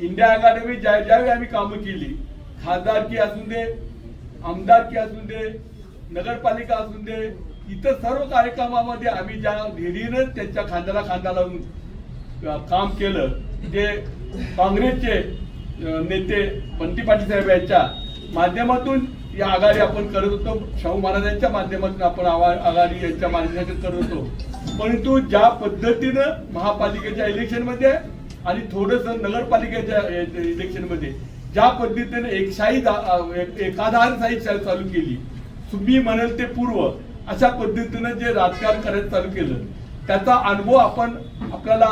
India आघाडी ज्यावेळी आम्ही कामं केली, खासदारकी असून दे, आमदारकी असून दे, नगरपालिका असून दे, इतर सर्व कार्यक्रमामध्ये आम्ही ज्या धीरीनं त्यांच्या खांद्याला खांदा लावून काम केलं, जे काँग्रेसचे नेते बंटी पाटील साहेब यांच्या माध्यमातून ही आघाडी आपण करत होतो, शाहू महाराजांच्या माध्यमातून आपण आघाडी यांच्या माध्यमातून करत होतो. परंतु ज्या पद्धतीनं महापालिकेच्या इलेक्शनमध्ये आणि थोडंसं नगरपालिकेच्या इलेक्शनमध्ये ज्या पद्धतीने एकाधारशाही चालू केली, तुम्ही म्हणाल ते पूर्व अशा पद्धतीनं जे राजकारण करायचं चालू केलं, त्याचा अनुभव आपण आपल्याला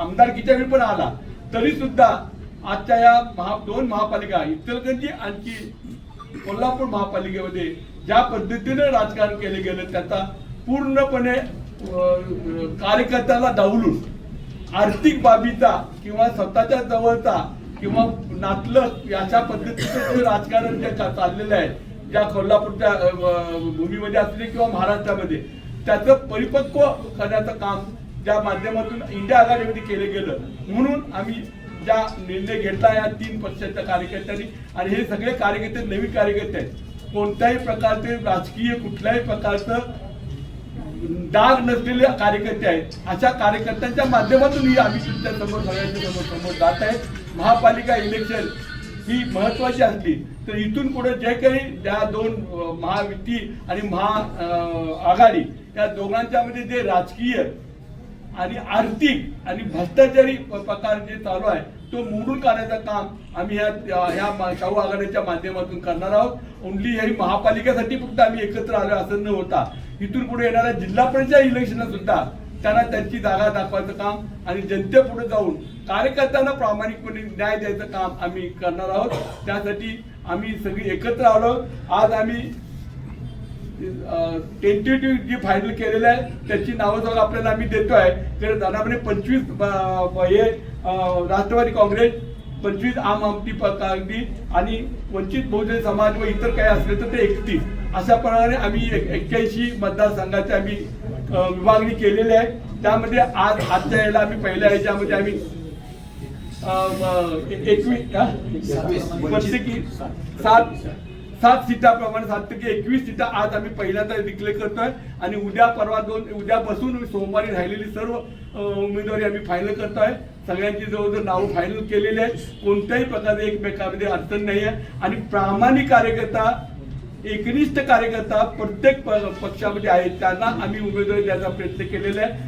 आमदारकीच्या वेळी पण आला. तरी सुद्धा आजच्या या दोन महापालिका इचलकरंजी आणखी कोल्हापूर महापालिकेमध्ये ज्या पद्धतीने राजकारण केले गेलं, त्याचा पूर्णपणे कार्यकर्त्याला डावलून आर्थिक बाबीचा किंवा स्वतःच्या जवळचा किंवा नातलग अशा पद्धतीचं जे राजकारण जे चाललेलं आहे, ज्या कोल्हापूरच्या भूमीमध्ये असले किंवा महाराष्ट्रामध्ये, त्याचं परिपक्व करण्याचं काम ज्या माध्यमातून इंडिया आघाडीमध्ये केलं गेलं. म्हणून आम्ही ज्या निर्णय घेतला या 3 पक्षाच्या कार्यकर्त्यांनी, आणि हे सगळे कार्यकर्ते नवीन कार्यकर्ते आहेत, कोणत्याही प्रकारचे राजकीय कुठल्याही प्रकारचं डाग नसलेले कार्यकर्ते आहेत. अशा कार्यकर्त्यांच्या माध्यमातून आम्ही तुमच्या समोर सगळ्यांच्या समोर जात आहे. महापालिका इलेक्शन ही महत्वाची असली तर इथून पुढे जे काही त्या दोन महायुती आणि महाआघाडी या दोघांच्या मध्ये जे राजकीय आणि आर्थिक आणि भ्रष्टाचारी प्रकार जे चालू आहे, तो मोडून काढण्याचं काम आम्ही ह्या शाहू आघाडीच्या माध्यमातून करणार आहोत. ओनली ही महापालिकेसाठी फक्त आम्ही एकत्र आलो असं न होता, इथून पुढे येणाऱ्या जिल्हा परिषद इलेक्शनला सुद्धा त्यांना त्यांची जागा दाखवायचं काम आणि जनतेपुढे जाऊन कार्यकर्त्यांना प्रामाणिकपणे न्याय द्यायचं काम आम्ही करणार आहोत. त्यासाठी आम्ही सगळी एकत्र आलो. आज आम्ही टेंटेटिव्ह जी फायनल केलेलं आहे त्याची नावं सगळं आपल्याला आम्ही देतोय. तर दादापणे 25 हे राष्ट्रवादी काँग्रेस, 25 आम आदमी पार्टी आणि वंचित बहुजन समाज व इतर काही असले तर ते 31 अशा प्रकारे आम्ही 81 मतदारसंघाची आम्ही विभागणी केलेली आहे. त्यामध्ये आजच्या याला आम्ही पहिल्या याच्यामध्ये आम्ही 7 सीटाप्रमाणे 7/21 सीटा आज आम्ही पहिल्यांदा डिक्लेअर करतोय. आणि उद्या परवा उद्या बसून सोमवारी राहिलेली सर्व उमेदवारी आम्ही फायनल करतोय. सगळ्यांची जवळजवळ नावं फायनल केलेली आहे. कोणत्याही प्रकारे एकमेकांमध्ये अडचण नाही आहे. आणि प्रामाणिक कार्यकर्ता, एकनिष्ठ कार्यकर्ता प्रत्येक पक्षामध्ये आहेत, त्यांना आम्ही उमेदवारी द्यायचा प्रयत्न केलेला आहे.